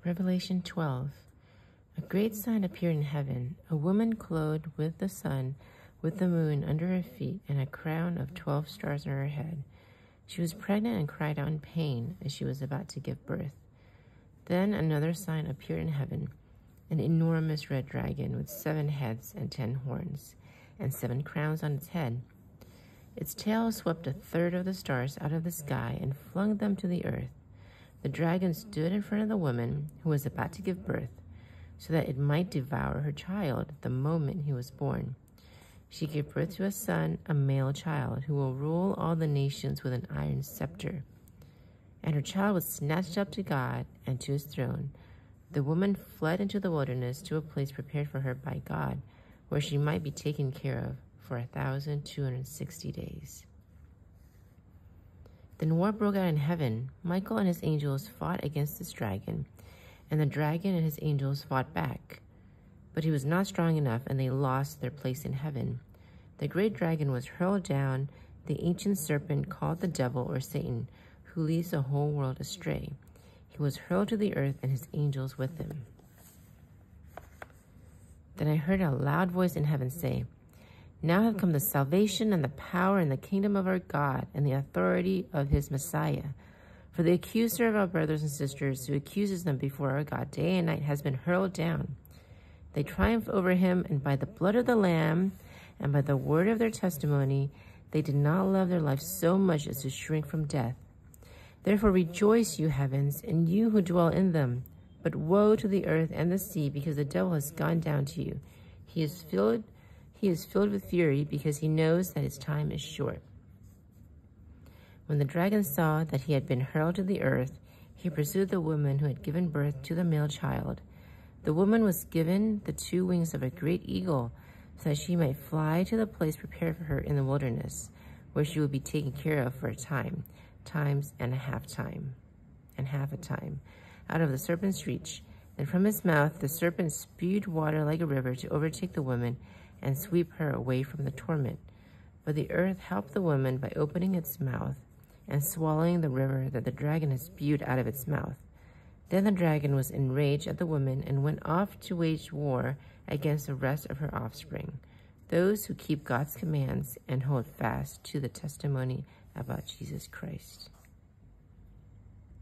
Revelation 12. A great sign appeared in heaven, a woman clothed with the sun, with the moon under her feet, and a crown of 12 stars on her head. She was pregnant and cried out in pain as she was about to give birth. Then another sign appeared in heaven, an enormous red dragon with 7 heads and 10 horns, and 7 crowns on its head. Its tail swept a third of the stars out of the sky and flung them to the earth. The dragon stood in front of the woman who was about to give birth, so that it might devour her child the moment he was born. She gave birth to a son, a male child, who will rule all the nations with an iron scepter. And her child was snatched up to God and to his throne. The woman fled into the wilderness to a place prepared for her by God, where she might be taken care of for 1,260 days. Then war broke out in heaven. Michael and his angels fought against this dragon, and the dragon and his angels fought back. But he was not strong enough, and they lost their place in heaven. The great dragon was hurled down, the ancient serpent called the devil or Satan, who leads the whole world astray. He was hurled to the earth and his angels with him. Then I heard a loud voice in heaven say, "Now have come the salvation and the power and the kingdom of our God and the authority of his Messiah. For the accuser of our brothers and sisters, who accuses them before our God day and night, has been hurled down. They triumphed over him, and by the blood of the Lamb and by the word of their testimony, they did not love their lives so much as to shrink from death. Therefore rejoice, you heavens, and you who dwell in them. But woe to the earth and the sea, because the devil has gone down to you. He is filled with fury, because he knows that his time is short." When the dragon saw that he had been hurled to the earth, he pursued the woman who had given birth to the male child. The woman was given the 2 wings of a great eagle, so that she might fly to the place prepared for her in the wilderness, where she would be taken care of for a time, times and a half a time, out of the serpent's reach. And from his mouth the serpent spewed water like a river to overtake the woman and sweep her away from the torment. But the earth helped the woman by opening its mouth and swallowing the river that the dragon had spewed out of its mouth. Then the dragon was enraged at the woman and went off to wage war against the rest of her offspring, those who keep God's commands and hold fast to the testimony about Jesus Christ.